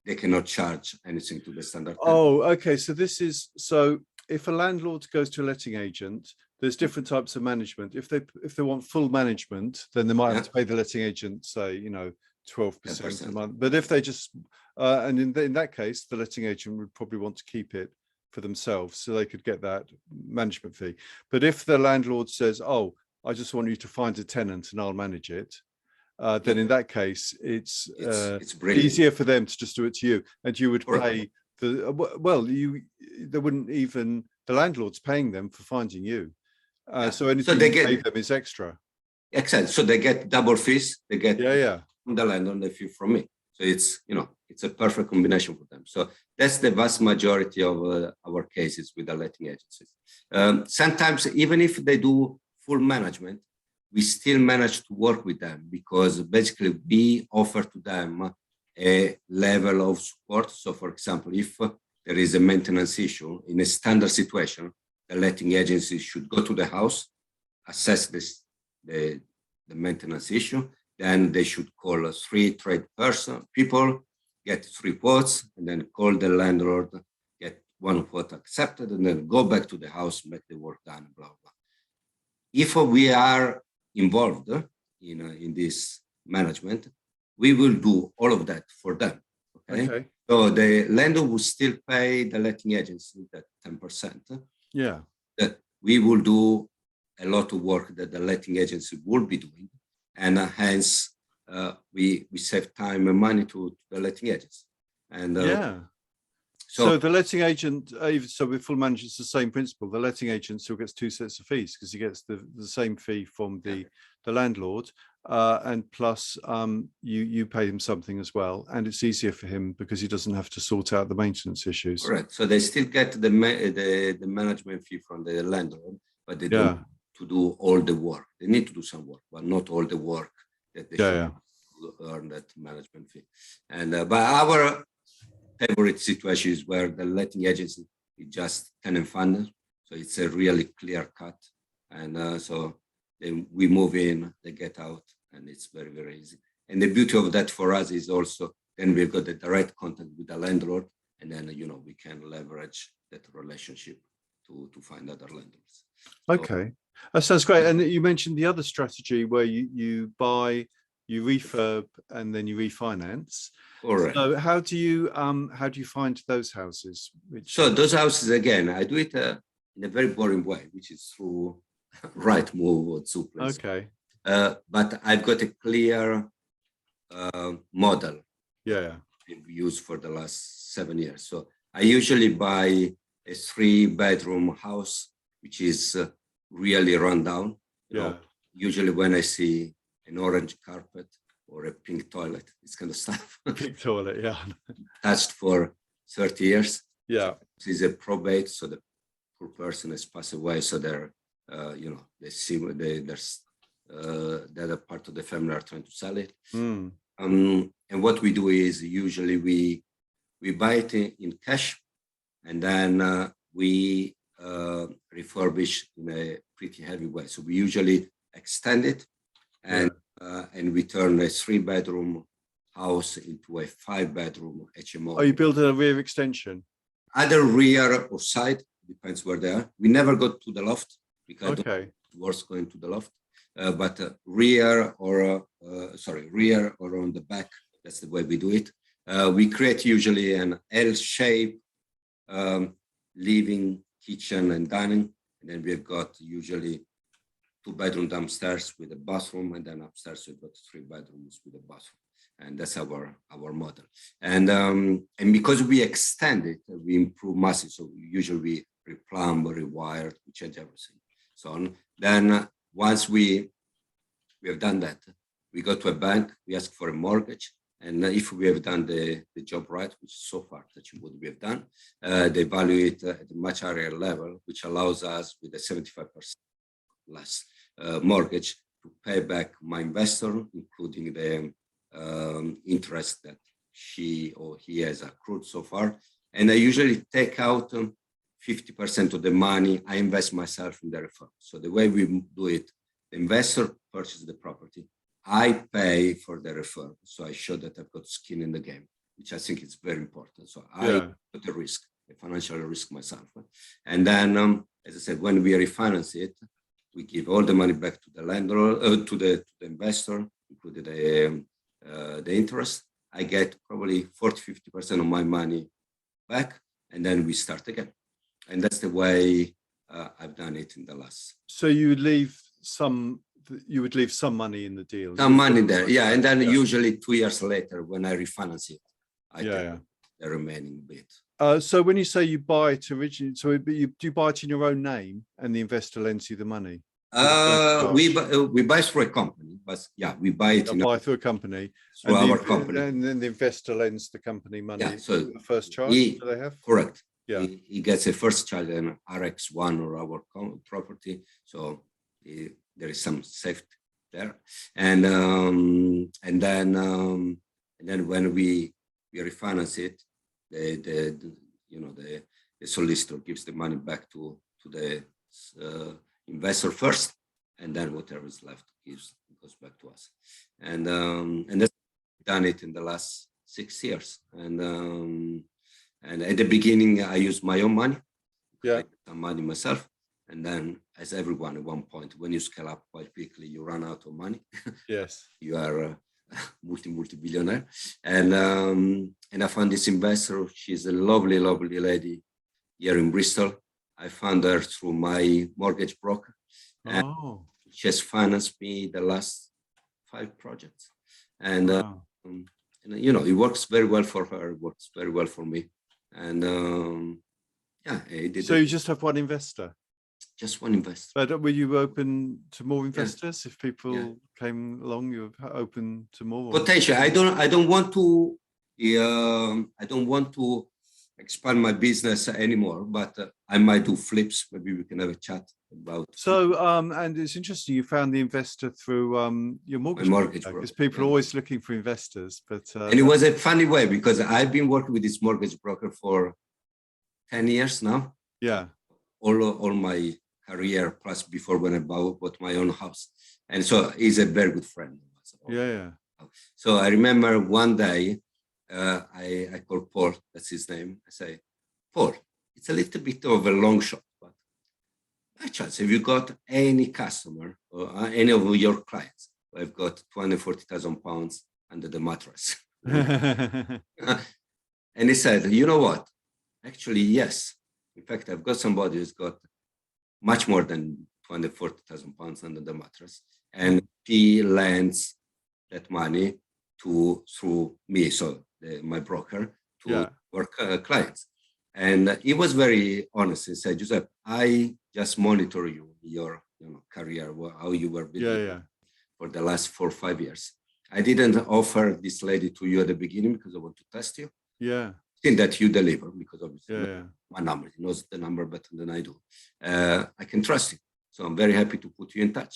they cannot charge anything to the standard tenant. Oh, okay. So this is, so if a landlord goes to a letting agent, there's different types of management. If they want full management, then they might have to pay the letting agent, say, 12% a month. But if they just, and in that case, the letting agent would probably want to keep it for themselves, so they could get that management fee. But if the landlord says, oh, I just want you to find a tenant and I'll manage it, then in that case, it's easier for them to just do it to you, and you would pay they wouldn't even, the landlord's paying them for finding you. So anything they pay them is extra. Exactly. So they get double fees. They get from the landlord, the fee from me. So it's, it's a perfect combination for them. So that's the vast majority of our cases with the letting agencies. Sometimes, even if they do full management, we still manage to work with them, because basically we offer to them a level of support. So for example, if there is a maintenance issue in a standard situation, the letting agency should go to the house, assess the maintenance issue, then they should call 3 trade people, get 3 quotes, and then call the landlord, get 1 quote accepted, and then go back to the house, make the work done, blah, blah. If we are involved in this management, we will do all of that for them. Okay. So the landlord will still pay the letting agency that 10%. Yeah. That we will do a lot of work that the letting agency will be doing, and hence we save time and money to the letting agency. And so the letting agent, so with full management, it's the same principle. The letting agent still gets 2 sets of fees, because he gets the same fee from the landlord, and plus you pay him something as well, and it's easier for him because he doesn't have to sort out the maintenance issues. Correct. So they still get the management fee from the landlord, but they don't to do all the work. They need to do some work, but not all the work that they should earn that management fee. And but our favorite situation is where the letting agency is just tenant funded, so it's a really clear cut, and so we move in, they get out, and it's very, very easy. And the beauty of that for us is also then we've got the direct contact with the landlord, and then we can leverage that relationship to find other landlords. Okay, that sounds great. And you mentioned the other strategy where you buy, you refurb, and then you refinance. Correct. So how do you find those houses? So those houses, again, I do it in a very boring way, which is through Rightmove or Zoopla. Okay. But I've got a clear model. I've used for the last 7 years. So I usually buy a 3-bedroom house which is really run down. You know, usually when I see an orange carpet or a pink toilet, this kind of stuff. Pink toilet, yeah. Touched for 30 years. Yeah. This is a probate, so the poor person has passed away, so they're, you know, there's the other part of the family are trying to sell it. And what we do is usually we buy it in cash, and then we refurbish in a pretty heavy way. So we usually extend it, and we turn a 3-bedroom house into a 5-bedroom HMO. Are you building a rear extension? Either rear or side, depends where they are. We never go to the loft because it's worse going to the loft. But rear or on the back, that's the way we do it. We create usually an L-shape living, kitchen, and dining, and then we've got usually 2 bedrooms downstairs with a bathroom, and then upstairs we've got 3 bedrooms with a bathroom, and that's our model. And because we extend it, we improve massive. So usually we replumb, rewire, we change everything. So on. Then once we have done that, we go to a bank, we ask for a mortgage, and if we have done the job right, which so far that's what we have done, they value it at a much higher level, which allows us with a 75% less mortgage to pay back my investor, including the interest that she or he has accrued so far. And I usually take out 50% of the money I invest myself in the refurb. So the way we do it, the investor purchases the property, I pay for the refurb. So I show that I've got skin in the game, which I think is very important. So I put the risk, the financial risk myself. And then, as I said, when we refinance it, we give all the money back to the landlord, to the investor, including the interest. I get probably 40–50% of my money back, and then we start again. And that's the way I've done it in the last. So you would leave some money in the deal. Some money there, yeah. And then usually 2 years later, when I refinance it, I take the remaining bit. So when you say you buy it originally, so do you buy it in your own name and the investor lends you the money? We buy through a company, but we buy it through a company. Through our company. And then the investor lends the company money. Yeah, so the first charge do they have? Correct. Yeah. He gets a first charge in RX1 or our property. So there is some safety there. And then when we refinance it, the solicitor gives the money back to the investor first, and then whatever is left goes back to us. And that's done it in the last 6 years. And at the beginning, I used my own money. I get some money myself. And then, as everyone at one point, when you scale up quite quickly, you run out of money. Yes. You are a multi-billionaire. And I found this investor. She's a lovely, lovely lady here in Bristol. I found her through my mortgage broker. And she has financed me the last 5 projects. And, it works very well for her. It works very well for me. And so you just have one investor? Just one investor. But were you open to more investors? If people came along, you're open to more? Potentially. I don't want to expand my business anymore, but I might do flips. Maybe we can have a chat about. So, and it's interesting, you found the investor through your mortgage broker, because people are always looking for investors. But and it was a funny way, because I've been working with this mortgage broker for 10 years now. Yeah. All my career, plus before when I bought my own house. And so he's a very good friend. So I remember one day, I called Paul, that's his name. I say, Paul, it's a little bit of a long shot, but by chance, have you got any customer or any of your clients who have got £240,000 under the mattress? And he said, you know what? Actually, yes. In fact, I've got somebody who's got much more than £240,000 under the mattress, and he lends that money through me, so my broker, to work clients. And he was very honest. He said, Giuseppe, I just monitor your career, how you were building Yeah. for the last 4 or 5 years. I didn't offer this lady to you at the beginning because I want to test you. Yeah. Think that you deliver, because obviously Yeah. my number, he knows the number better than I do. I can trust you. So I'm very happy to put you in touch.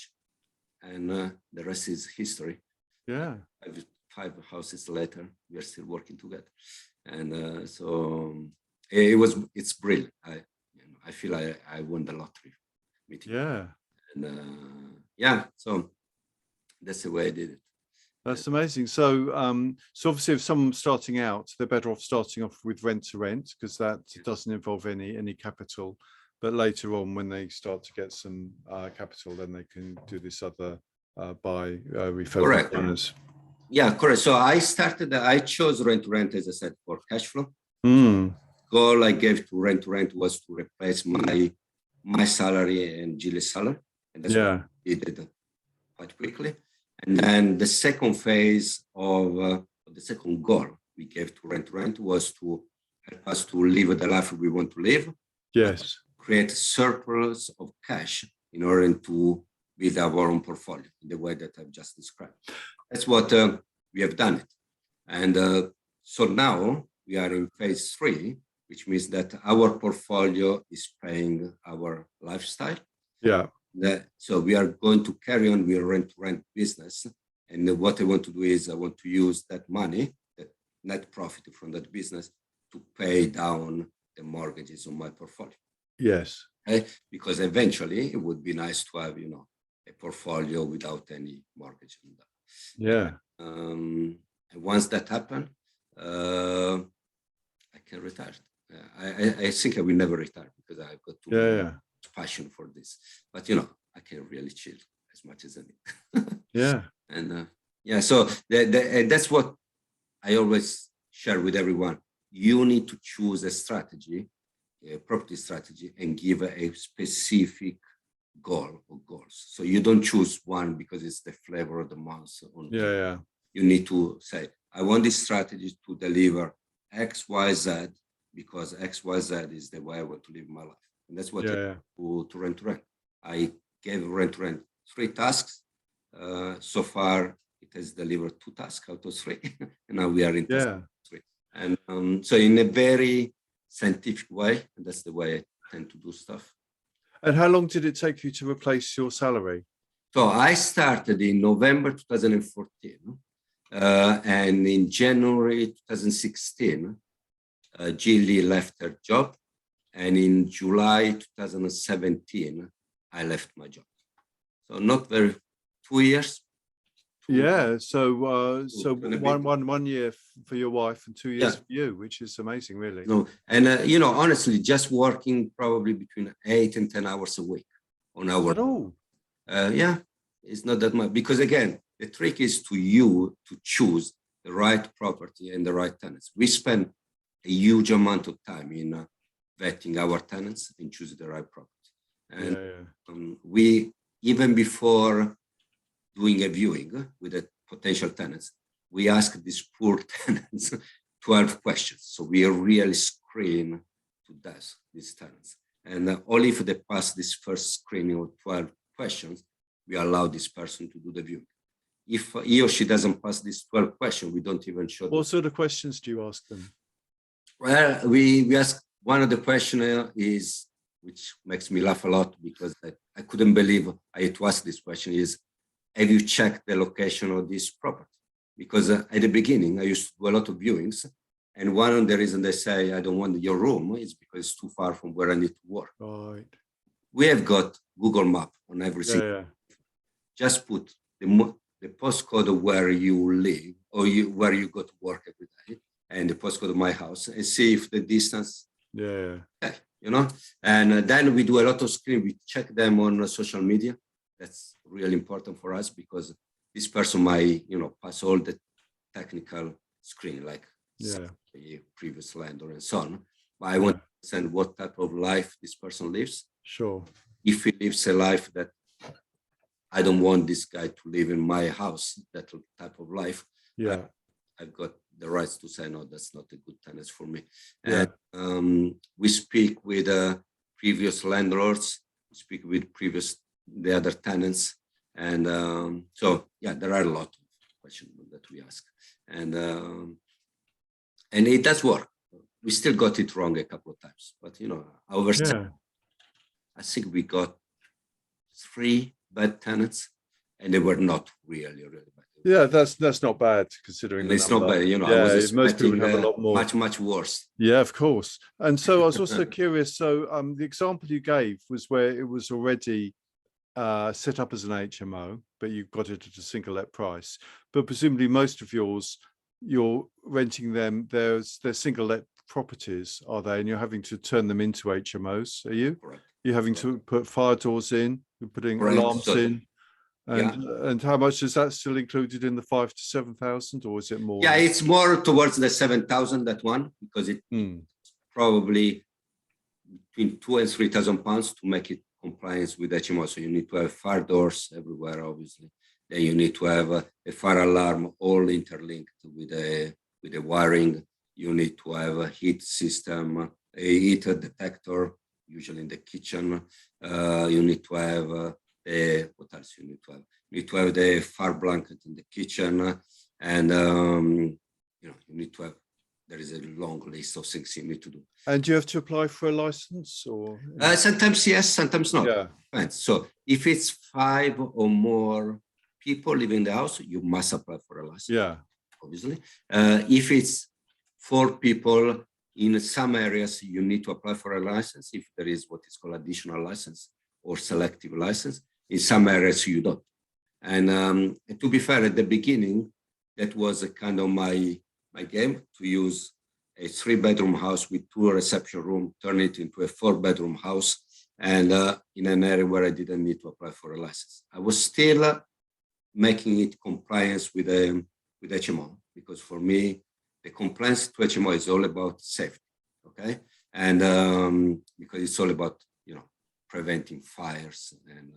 And the rest is history. Yeah. 5 houses later, we are still working together. And so it's brilliant. I feel I won the lottery meeting. Yeah. And so that's the way I did it. That's amazing. So, so obviously, if someone's starting out, they're better off starting off with rent to rent, because that doesn't involve any capital. But later on, when they start to get some capital, then they can do this other buy refurb owners. Yeah, correct. So I chose rent to rent, as I said, for cash flow. Mm. Goal I gave to rent was to replace my salary and Gilles' salary, and that's what we did quite quickly. And then the second phase of the second goal we gave to rent was to help us to live the life we want to live. Yes. Create surplus of cash in order to build our own portfolio in the way that I've just described. That's what we have done it. And so now we are in phase 3, which means that our portfolio is paying our lifestyle. Yeah. So we are going to carry on with rent-to-rent business. And what I want to do is I want to use that money, that net profit from that business, to pay down the mortgages on my portfolio. Yes. Okay? Because eventually it would be nice to have, a portfolio without any mortgage on that. Yeah. And once that happens, I can retire. I think I will never retire because I've got too much passion for this. But I can really chill as much as I need. Yeah. And so that's what I always share with everyone. You need to choose a strategy, a property strategy, and give a specific goal or goals. So you don't choose one because it's the flavor of the month. You need to say, I want this strategy to deliver X, Y, Z, because X, Y, Z is the way I want to live my life. And that's what I do to rent. I gave rent 3 tasks. So far, it has delivered 2 tasks out of 3. And now we are in task 3. And so in a very scientific way, and that's the way I tend to do stuff. And how long did it take you to replace your salary? So I started in November 2014. And in January 2016, Gilly left her job. And in July 2017, I left my job. So not very, 2 years. So 1 year for your wife and 2 years for you, which is amazing, really. No, and honestly, just working probably between 8 and 10 hours a week on our. At all? It's not that much, because again, the trick is to choose the right property and the right tenants. We spend a huge amount of time in vetting our tenants and choosing the right property. And we, even before doing a viewing with the potential tenants, we ask these poor tenants 12 questions. So we really screen to death these tenants. And only if they pass this first screening of 12 questions, we allow this person to do the viewing. If he or she doesn't pass these 12 questions, we don't even show them. What sort of questions do you ask them? Well, we ask, one of the questions is, which makes me laugh a lot because I couldn't believe I had to ask this question, is, have you checked the location of this property? Because at the beginning, I used to do a lot of viewings. And one of the reasons they say, I don't want your room, is because it's too far from where I need to work. Right. We have got Google Map on everything. Just put the postcode of where you live or where you go to work every day and the postcode of my house and see if the distance. And then we do a lot of screening. We check them on social media. That's really important for us because this person might, pass all the technical screening, like the previous landlord and so on. But I want to understand what type of life this person lives. Sure. If he lives a life that I don't want this guy to live in my house, that type of life. I've got the rights to say, no, that's not a good tenant for me. And we speak with previous landlords. speak with the other tenants. And so, yeah, there are a lot of questions that we ask. And it does work. We still got it wrong a couple of times, but I think we got 3 bad tenants, and they were not really bad. Yeah, that's not bad considering and it's not bad. I was most people would have a lot more. Much worse. Yeah, of course. And so I was also curious. So the example you gave was where it was already set up as an HMO, but you got it at a single let price. But presumably most of yours, you're renting them. They're single let properties, are they? And you're having to turn them into HMOs, are you? Correct. You're having to put fire doors in, you're putting alarms in. And how much is that still included in the 5,000 to 7,000, or is it more? Yeah, it's more towards the 7,000, that one, because it's probably between £2,000 and £3,000 to make it compliance with HMO. So you need to have fire doors everywhere, obviously. Then you need to have a fire alarm all interlinked with a wiring. You need to have a heat system, a heater detector, usually in the kitchen. You need to have what else you need to have? You need to have the fire blanket in the kitchen, and you need to have. There is a long list of things you need to do. And do you have to apply for a license, or? Sometimes yes, sometimes not. Yeah. Depends. So if it's 5 or more people living in the house, you must apply for a license. Yeah. Obviously, if it's 4 people in some areas, you need to apply for a license if there is what is called additional license or selective license. In some areas, you don't. And to be fair, at the beginning, that was a kind of my game, to use a 3-bedroom house with 2 reception rooms, turn it into a 4-bedroom house, and in an area where I didn't need to apply for a license. I was still making it compliance with HMO, because for me, the compliance to HMO is all about safety, okay? And because it's all about, preventing fires and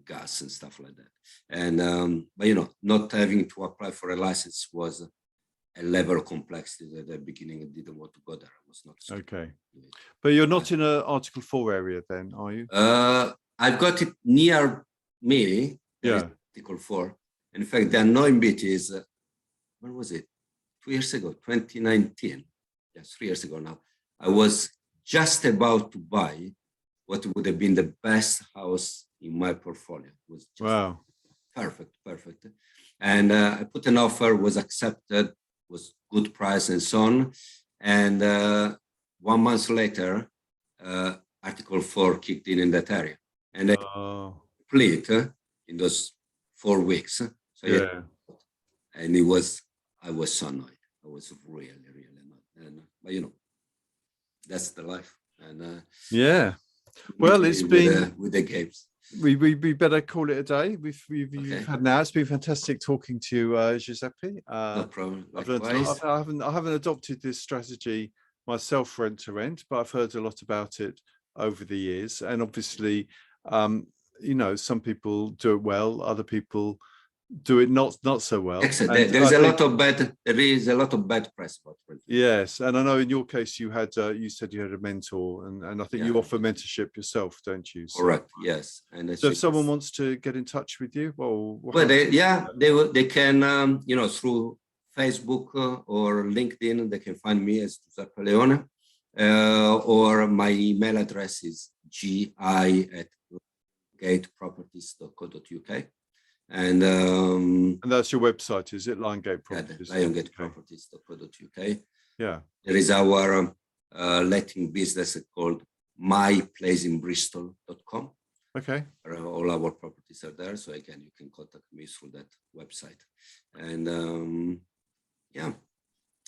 gas and stuff like that. And, but, not having to apply for a license was a level of complexity that at the beginning I didn't want to go there. I was not. Okay. But you're not in an Article 4 area then, are you? I've got it near me. Yeah. Article 4. In fact, the annoying bit is, when was it? 2 years ago, 2019. Yes, 3 years ago now. I was just about to buy what would have been the best house in my portfolio. It was just wow. Perfect. And I put an offer, was accepted, was good price and so on. And 1 month later, Article 4 kicked in that area. And I complete in those 4 weeks. So yeah. And I was so annoyed. I was really annoyed. And, but that's the life. And yeah. Well, it's been with the games. We better call it a day. We've had now. It's been fantastic talking to you, Giuseppe. No problem. I haven't adopted this strategy myself, rent to rent, but I've heard a lot about it over the years. And obviously, some people do it well, other people do it not so well. There is a lot of bad press about it. Yes, and I know in your case you said you had a mentor, and I think you offer mentorship yourself, don't you? So, correct. Yes. And so if someone wants to get in touch with you, they can through Facebook or LinkedIn. They can find me as Giuseppe Leon, or my email address is gi@gateproperties.co.uk. And that's your website, is it? Liongate Properties. Liongate.properties.co.uk. Yeah. There is our letting business called myplaceinbristol.com. Okay. All our properties are there. So again, you can contact me through that website. And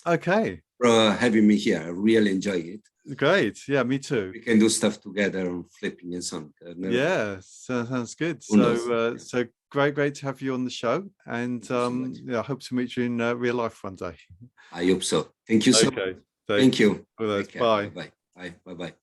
Okay. Having me here, I really enjoy it. Great. Yeah, me too. We can do stuff together on flipping and so on. Yeah, sounds good. So great to have you on the show, and I hope to meet you in real life one day. I hope so. Thank you so much. Thank you. Bye. Bye.